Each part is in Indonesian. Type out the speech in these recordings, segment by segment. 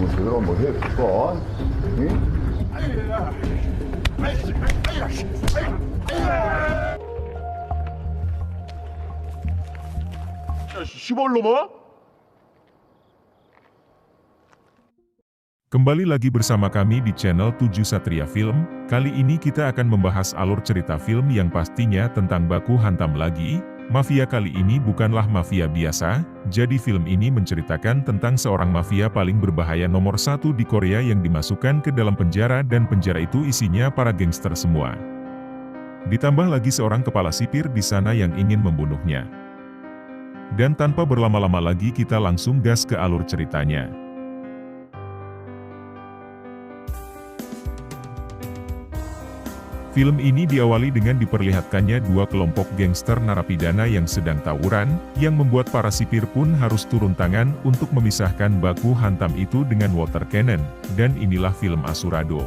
제대로 한번 해볼까? 응? 야, 시발놈아? Kembali lagi bersama kami di channel 7 Satria Film. Kali ini kita akan membahas alur cerita film yang pastinya tentang baku hantam lagi. Mafia kali ini bukanlah mafia biasa, jadi film ini menceritakan tentang seorang mafia paling berbahaya nomor satu di Korea yang dimasukkan ke dalam penjara dan penjara itu isinya para gangster semua. Ditambah lagi seorang kepala sipir di sana yang ingin membunuhnya. Dan tanpa berlama-lama lagi kita langsung gas ke alur ceritanya. Film ini diawali dengan diperlihatkannya dua kelompok gangster narapidana yang sedang tawuran, yang membuat para sipir pun harus turun tangan untuk memisahkan baku hantam itu dengan water cannon, dan inilah film Asurado.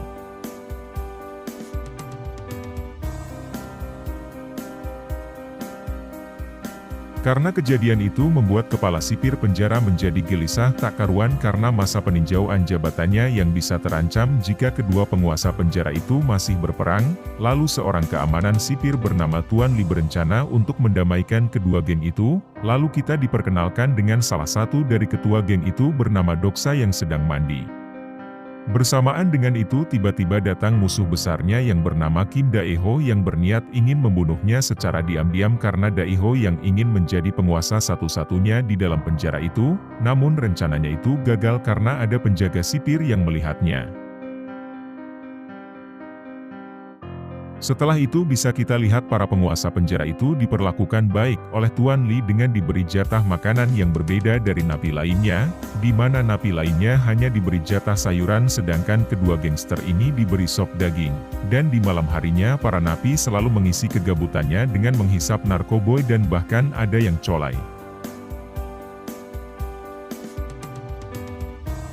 Karena kejadian itu membuat kepala sipir penjara menjadi gelisah tak karuan karena masa peninjauan jabatannya yang bisa terancam jika kedua penguasa penjara itu masih berperang, lalu seorang keamanan sipir bernama Tuan Lee berencana untuk mendamaikan kedua geng itu, lalu kita diperkenalkan dengan salah satu dari ketua geng itu bernama Doksa yang sedang mandi. Bersamaan dengan itu tiba-tiba datang musuh besarnya yang bernama Kim Dae-ho yang berniat ingin membunuhnya secara diam-diam karena Dae-ho yang ingin menjadi penguasa satu-satunya di dalam penjara itu, namun rencananya itu gagal karena ada penjaga sipir yang melihatnya. Setelah itu bisa kita lihat para penguasa penjara itu diperlakukan baik oleh Tuan Lee dengan diberi jatah makanan yang berbeda dari napi lainnya, di mana napi lainnya hanya diberi jatah sayuran sedangkan kedua gangster ini diberi sop daging. Dan di malam harinya para napi selalu mengisi kegabutannya dengan menghisap narkoboy dan bahkan ada yang colai.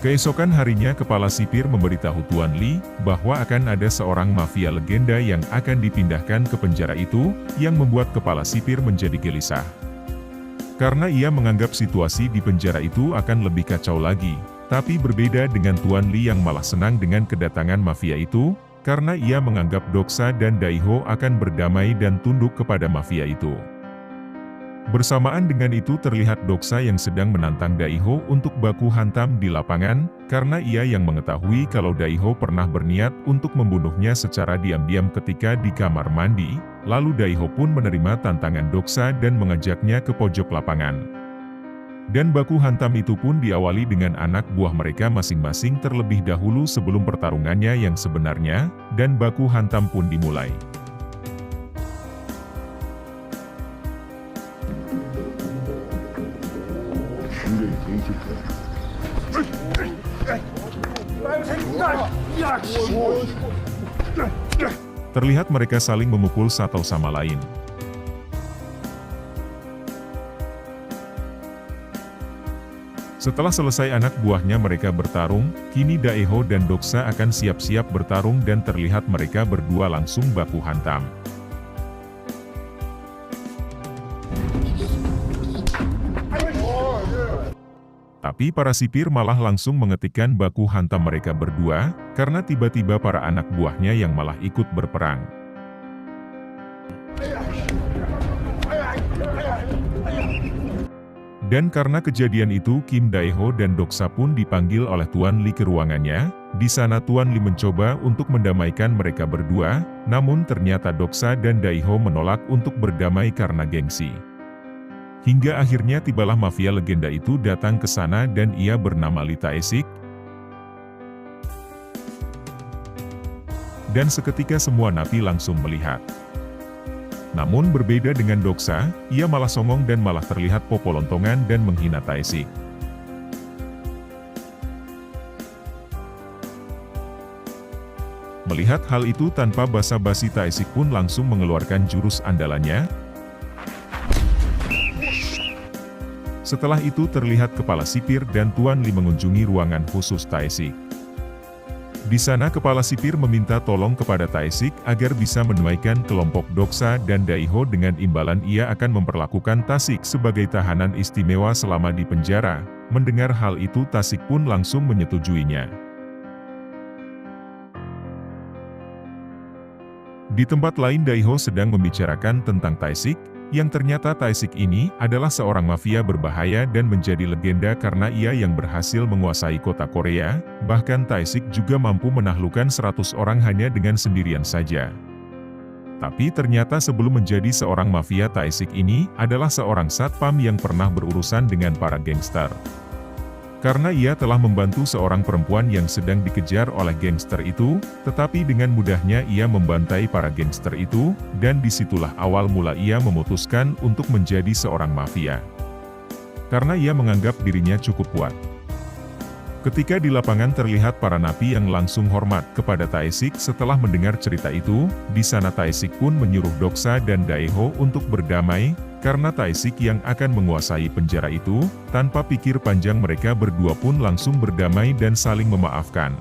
Keesokan harinya kepala sipir memberitahu Tuan Lee bahwa akan ada seorang mafia legenda yang akan dipindahkan ke penjara itu, yang membuat kepala sipir menjadi gelisah. Karena ia menganggap situasi di penjara itu akan lebih kacau lagi, tapi berbeda dengan Tuan Lee yang malah senang dengan kedatangan mafia itu, karena ia menganggap Doksa dan Dae-ho akan berdamai dan tunduk kepada mafia itu. Bersamaan dengan itu terlihat Doksa yang sedang menantang Dae-ho untuk baku hantam di lapangan, karena ia yang mengetahui kalau Dae-ho pernah berniat untuk membunuhnya secara diam-diam ketika di kamar mandi, lalu Dae-ho pun menerima tantangan Doksa dan mengajaknya ke pojok lapangan. Dan baku hantam itu pun diawali dengan anak buah mereka masing-masing terlebih dahulu sebelum pertarungannya yang sebenarnya, dan baku hantam pun dimulai. Terlihat mereka saling memukul satu sama lain. Setelah selesai anak buahnya mereka bertarung, kini Dae-ho dan Doksa akan siap-siap bertarung dan terlihat mereka berdua langsung baku hantam. Tapi para sipir malah langsung menghentikan baku hantam mereka berdua, karena tiba-tiba para anak buahnya yang malah ikut berperang. Dan karena kejadian itu Kim Dae-ho dan Doksa pun dipanggil oleh Tuan Lee ke ruangannya. Di sana Tuan Lee mencoba untuk mendamaikan mereka berdua, namun ternyata Doksa dan Dae-ho menolak untuk berdamai karena gengsi. Hingga akhirnya tibalah mafia legenda itu datang ke sana dan ia bernama Lee Tae-sik. Dan seketika semua napi langsung melihat. Namun berbeda dengan Doksa, ia malah songong dan malah terlihat popolontongan dan menghina Tae-sik. Melihat hal itu tanpa basa-basi Tae-sik pun langsung mengeluarkan jurus andalannya. Setelah itu terlihat kepala sipir dan Tuan Lee mengunjungi ruangan khusus Tae-sik. Di sana kepala sipir meminta tolong kepada Taesik agar bisa menunaikan kelompok Doksa dan Daiho dengan imbalan ia akan memperlakukan Taesik sebagai tahanan istimewa selama di penjara. Mendengar hal itu Taesik pun langsung menyetujuinya. Di tempat lain Daiho sedang membicarakan tentang Taesik, yang ternyata Taesik ini adalah seorang mafia berbahaya dan menjadi legenda karena ia yang berhasil menguasai kota Korea, bahkan Taesik juga mampu menaklukkan 100 orang hanya dengan sendirian saja. Tapi ternyata sebelum menjadi seorang mafia Taesik ini adalah seorang satpam yang pernah berurusan dengan para gangster. Karena ia telah membantu seorang perempuan yang sedang dikejar oleh gangster itu, tetapi dengan mudahnya ia membantai para gangster itu, dan disitulah awal mula ia memutuskan untuk menjadi seorang mafia. Karena ia menganggap dirinya cukup kuat. Ketika di lapangan terlihat para napi yang langsung hormat kepada Taesik setelah mendengar cerita itu, di sana Taesik pun menyuruh Doksa dan Daiho untuk berdamai, karena Taesik yang akan menguasai penjara itu, tanpa pikir panjang mereka berdua pun langsung berdamai dan saling memaafkan.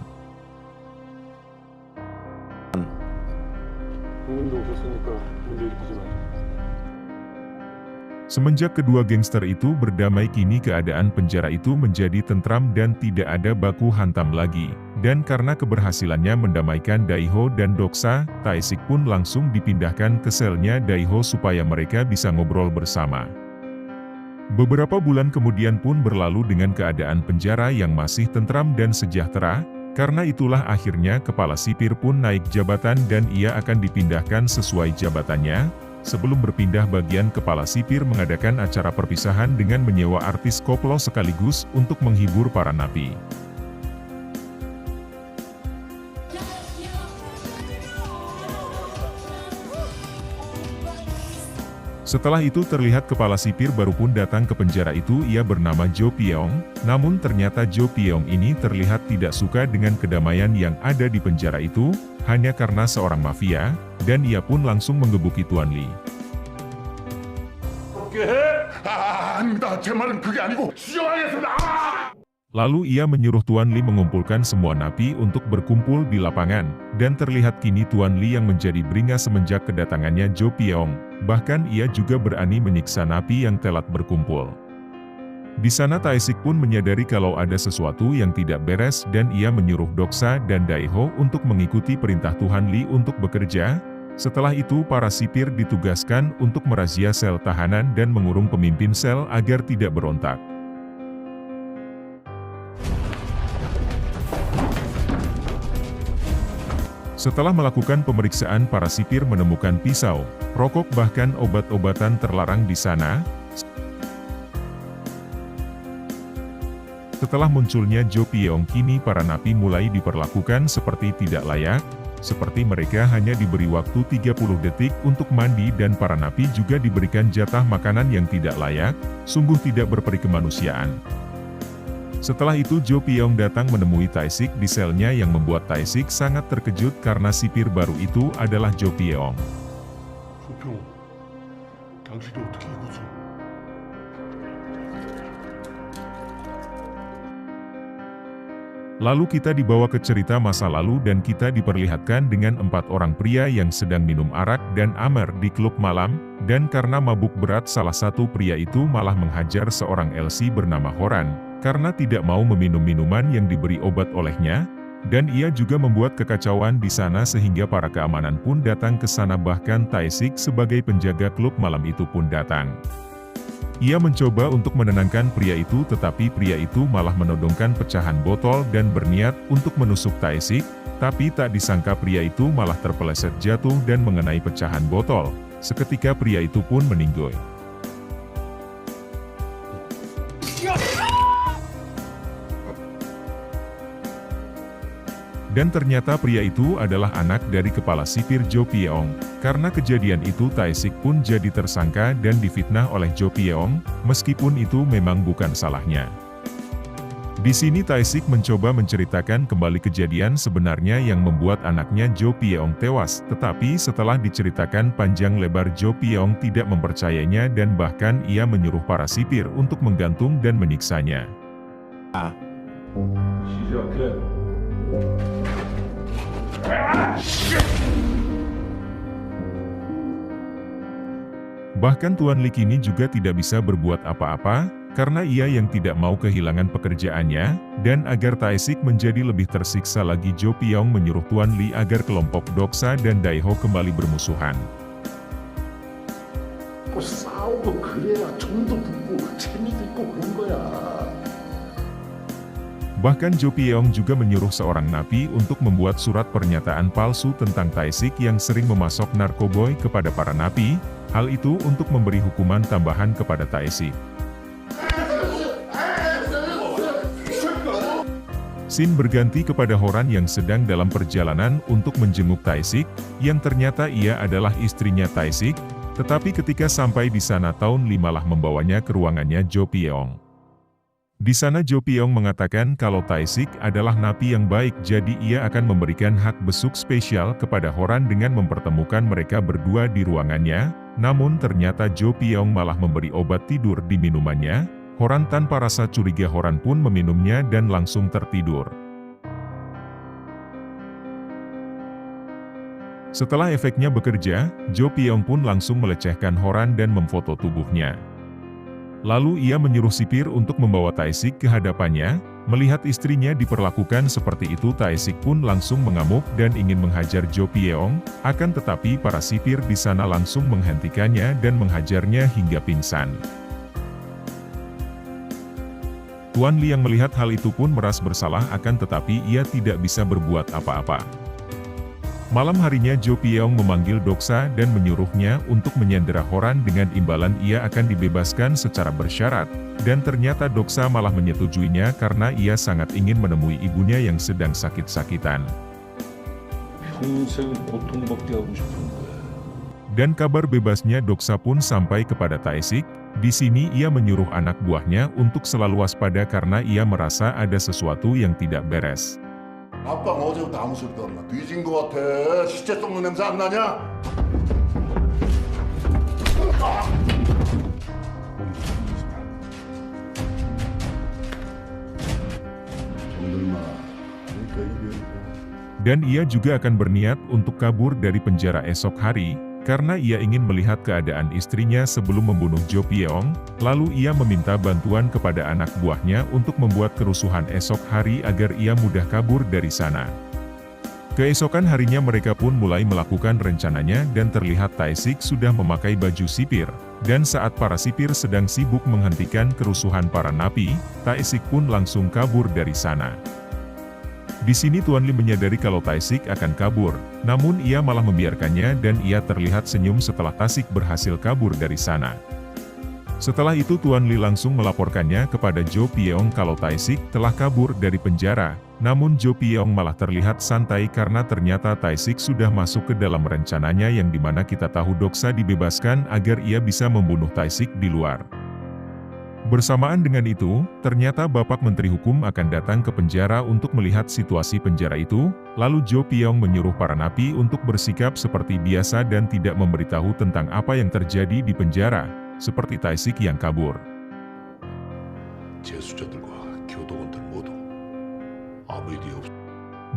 Semenjak kedua gangster itu berdamai kini keadaan penjara itu menjadi tentram dan tidak ada baku hantam lagi. Dan karena keberhasilannya mendamaikan Daiho dan Doksa, Taesik pun langsung dipindahkan ke selnya Daiho supaya mereka bisa ngobrol bersama. Beberapa bulan kemudian pun berlalu dengan keadaan penjara yang masih tentram dan sejahtera, karena itulah akhirnya kepala sipir pun naik jabatan dan ia akan dipindahkan sesuai jabatannya. Sebelum berpindah bagian kepala sipir mengadakan acara perpisahan dengan menyewa artis koplo sekaligus untuk menghibur para napi. Setelah itu terlihat kepala sipir baru pun datang ke penjara itu ia bernama Jo Pyeong, namun ternyata Jo Pyeong ini terlihat tidak suka dengan kedamaian yang ada di penjara itu, hanya karena seorang mafia, dan ia pun langsung menggebuki Tuan Lee. 아닙니다. 제 말은 그게 아니고 수정하겠습니다. Lalu ia menyuruh Tuan Lee mengumpulkan semua napi untuk berkumpul di lapangan, dan terlihat kini Tuan Lee yang menjadi beringas semenjak kedatangannya Jo Pyeong, bahkan ia juga berani menyiksa napi yang telat berkumpul. Di sana Taesik pun menyadari kalau ada sesuatu yang tidak beres dan ia menyuruh Doksa dan Daiho untuk mengikuti perintah Tuan Lee untuk bekerja. Setelah itu para sipir ditugaskan untuk merazia sel tahanan dan mengurung pemimpin sel agar tidak berontak. Setelah melakukan pemeriksaan para sipir menemukan pisau, rokok bahkan obat-obatan terlarang di sana. Setelah munculnya Jo Pyeong kini para napi mulai diperlakukan seperti tidak layak, seperti mereka hanya diberi waktu 30 detik untuk mandi dan para napi juga diberikan jatah makanan yang tidak layak, sungguh tidak berperi kemanusiaan. Setelah itu Jo Pyeong datang menemui Taesik di selnya yang membuat Taesik sangat terkejut karena sipir baru itu adalah Jo Pyeong. 조평, 당신이 어떻게 이거지? Lalu kita dibawa ke cerita masa lalu dan kita diperlihatkan dengan 4 orang pria yang sedang minum arak dan amer di klub malam, dan karena mabuk berat salah satu pria itu malah menghajar seorang LC bernama Horan, karena tidak mau meminum minuman yang diberi obat olehnya, dan ia juga membuat kekacauan di sana sehingga para keamanan pun datang ke sana bahkan Taesik sebagai penjaga klub malam itu pun datang. Ia mencoba untuk menenangkan pria itu tetapi pria itu malah menodongkan pecahan botol dan berniat untuk menusuk Taesik, tapi tak disangka pria itu malah terpeleset jatuh dan mengenai pecahan botol. Seketika pria itu pun meninggoy. Dan ternyata pria itu adalah anak dari kepala sipir Jo Pyeong. Karena kejadian itu Taesik pun jadi tersangka dan difitnah oleh Jo Pyeong, meskipun itu memang bukan salahnya. Di sini Taesik mencoba menceritakan kembali kejadian sebenarnya yang membuat anaknya Jo Pyeong tewas, tetapi setelah diceritakan panjang lebar Jo Pyeong tidak mempercayainya dan bahkan ia menyuruh para sipir untuk menggantung dan menyiksanya. 시작해. Bahkan Tuan Li kini juga tidak bisa berbuat apa-apa, karena ia yang tidak mau kehilangan pekerjaannya, dan agar Taesik menjadi lebih tersiksa lagi, Jo Pyong menyuruh Tuan Li agar kelompok Doksa dan Daiho kembali bermusuhan. 싸우고 그래야 정도 붙고 재미도 있고 그런 거야. Bahkan Jo Pyong juga menyuruh seorang napi untuk membuat surat pernyataan palsu tentang Taesik yang sering memasok narkoboy kepada para napi, hal itu untuk memberi hukuman tambahan kepada Taesik. Scene berganti kepada Horan yang sedang dalam perjalanan untuk menjenguk Taesik, yang ternyata ia adalah istrinya Taesik, tetapi ketika sampai di sana Taun Li malah membawanya ke ruangannya Jo Pyong. Di sana Jo Pyong mengatakan kalau Taesik adalah napi yang baik, jadi ia akan memberikan hak besuk spesial kepada Horan dengan mempertemukan mereka berdua di ruangannya, namun ternyata Jo Pyong malah memberi obat tidur di minumannya. Horan tanpa rasa curiga Horan pun meminumnya dan langsung tertidur. Setelah efeknya bekerja, Jo Pyong pun langsung melecehkan Horan dan memfoto tubuhnya. Lalu ia menyuruh sipir untuk membawa Taesik ke hadapannya. Melihat istrinya diperlakukan seperti itu, Taesik pun langsung mengamuk dan ingin menghajar Jo Pyong, akan tetapi para sipir di sana langsung menghentikannya dan menghajarnya hingga pingsan. Tuan Li yang melihat hal itu pun merasa bersalah, akan tetapi ia tidak bisa berbuat apa-apa. Malam harinya Jo Pyong memanggil Doksa dan menyuruhnya untuk menyandera Horan dengan imbalan ia akan dibebaskan secara bersyarat, dan ternyata Doksa malah menyetujuinya karena ia sangat ingin menemui ibunya yang sedang sakit-sakitan. 평생 고통받게 하고 싶은데. Dan kabar bebasnya Doksa pun sampai kepada Taesik. Di sini ia menyuruh anak buahnya untuk selalu waspada karena ia merasa ada sesuatu yang tidak beres. 아빠가 어제부터 아무 소리도 안 나. 뒤진 거 같아. 시체 썩는 냄새 안 나냐? 정들마. 그러니까 이게. Dan ia juga akan berniat untuk kabur dari penjara esok hari, karena ia ingin melihat keadaan istrinya sebelum membunuh Jo Pyong, lalu ia meminta bantuan kepada anak buahnya untuk membuat kerusuhan esok hari agar ia mudah kabur dari sana. Keesokan harinya mereka pun mulai melakukan rencananya dan terlihat Taesik sudah memakai baju sipir, dan saat para sipir sedang sibuk menghentikan kerusuhan para napi, Taesik pun langsung kabur dari sana. Di sini Tuan Li menyadari kalau Taesik akan kabur, namun ia malah membiarkannya dan ia terlihat senyum setelah Taesik berhasil kabur dari sana. Setelah itu Tuan Li langsung melaporkannya kepada Jo Pyong kalau Taesik telah kabur dari penjara, namun Jo Pyong malah terlihat santai karena ternyata Taesik sudah masuk ke dalam rencananya yang dimana kita tahu Doksa dibebaskan agar ia bisa membunuh Taesik di luar. Bersamaan dengan itu, ternyata Bapak Menteri Hukum akan datang ke penjara untuk melihat situasi penjara itu, lalu Jo Pyong menyuruh para napi untuk bersikap seperti biasa dan tidak memberitahu tentang apa yang terjadi di penjara, seperti Taesik yang kabur. 재수자들과 교도관들 모두 아무 일이 없.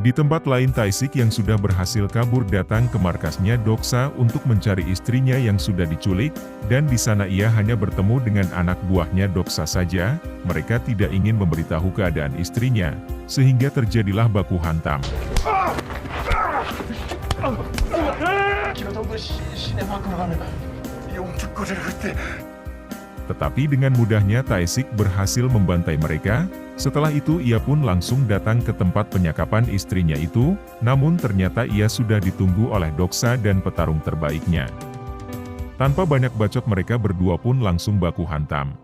Di tempat lain Taesik yang sudah berhasil kabur datang ke markasnya Doksa untuk mencari istrinya yang sudah diculik, dan di sana ia hanya bertemu dengan anak buahnya Doksa saja. Mereka tidak ingin memberitahu keadaan istrinya, sehingga terjadilah baku hantam. Tetapi dengan mudahnya Taesik berhasil membantai mereka. Setelah itu ia pun langsung datang ke tempat penyakapan istrinya itu, namun ternyata ia sudah ditunggu oleh Doksa dan petarung terbaiknya. Tanpa banyak bacot mereka berdua pun langsung baku hantam.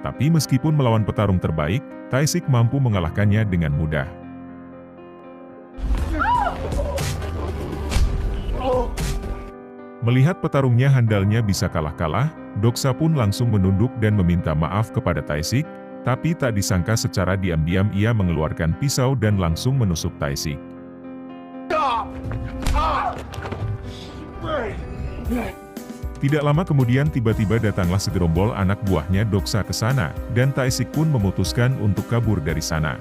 Tapi meskipun melawan petarung terbaik, Taesik mampu mengalahkannya dengan mudah. Melihat petarungnya handalnya bisa kalah-kalah, Doksa pun langsung menunduk dan meminta maaf kepada Taesik, tapi tak disangka secara diam-diam ia mengeluarkan pisau dan langsung menusuk Taesik. Tidak lama kemudian tiba-tiba datanglah segerombol anak buahnya Doksa ke sana, dan Taesik pun memutuskan untuk kabur dari sana.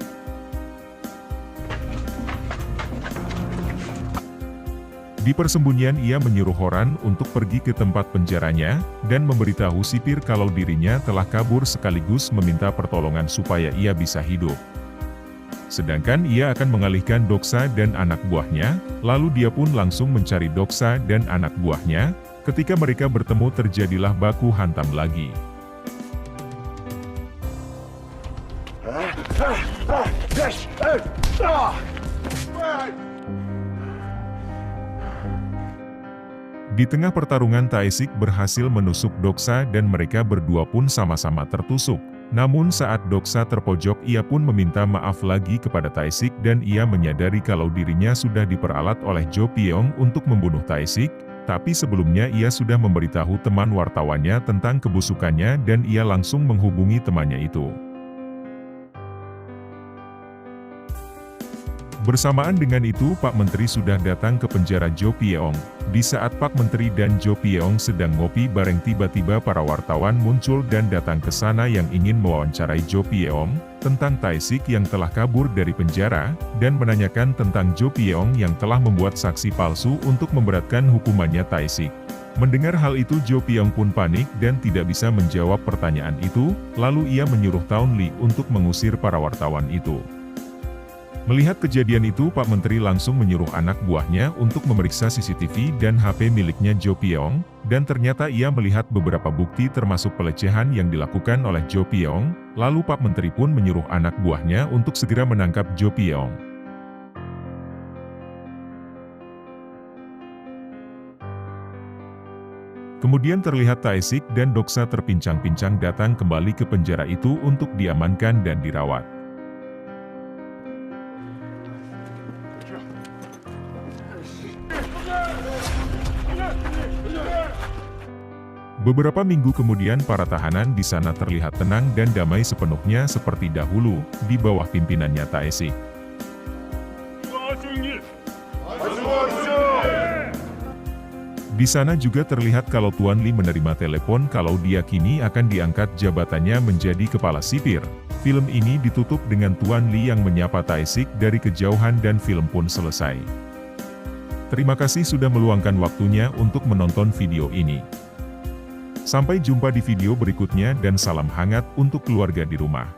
Di persembunyian ia menyuruh Horan untuk pergi ke tempat penjaranya, dan memberitahu sipir kalau dirinya telah kabur sekaligus meminta pertolongan supaya ia bisa hidup. Sedangkan ia akan mengalihkan Doksa dan anak buahnya, lalu dia pun langsung mencari Doksa dan anak buahnya. Ketika mereka bertemu terjadilah baku hantam lagi. Di tengah pertarungan Taesik berhasil menusuk Doksa dan mereka berdua pun sama-sama tertusuk. Namun saat Doksa terpojok ia pun meminta maaf lagi kepada Taesik dan ia menyadari kalau dirinya sudah diperalat oleh Jo Pyeong untuk membunuh Taesik. Tapi sebelumnya ia sudah memberitahu teman wartawannya tentang kebusukannya dan ia langsung menghubungi temannya itu. Bersamaan dengan itu Pak Menteri sudah datang ke penjara Jo Pyeong. Di saat Pak Menteri dan Jo Pyeong sedang ngopi bareng tiba-tiba para wartawan muncul dan datang ke sana yang ingin mewawancarai Jo Pyeong tentang Taesik yang telah kabur dari penjara, dan menanyakan tentang Jo Pyeong yang telah membuat saksi palsu untuk memberatkan hukumannya Taesik. Mendengar hal itu Jo Pyeong pun panik dan tidak bisa menjawab pertanyaan itu, lalu ia menyuruh Taun Lee untuk mengusir para wartawan itu. Melihat kejadian itu Pak Menteri langsung menyuruh anak buahnya untuk memeriksa CCTV dan HP miliknya Jo Pyeong, dan ternyata ia melihat beberapa bukti termasuk pelecehan yang dilakukan oleh Jo Pyeong, lalu Pak Menteri pun menyuruh anak buahnya untuk segera menangkap Jo Pyeong. Kemudian terlihat Taesik dan Doksa terpincang-pincang datang kembali ke penjara itu untuk diamankan dan dirawat. Beberapa minggu kemudian para tahanan di sana terlihat tenang dan damai sepenuhnya seperti dahulu, di bawah pimpinannya Taesik. Di sana juga terlihat kalau Tuan Lee menerima telepon kalau dia kini akan diangkat jabatannya menjadi kepala sipir. Film ini ditutup dengan Tuan Lee yang menyapa Taesik dari kejauhan dan film pun selesai. Terima kasih sudah meluangkan waktunya untuk menonton video ini. Sampai jumpa di video berikutnya dan salam hangat untuk keluarga di rumah.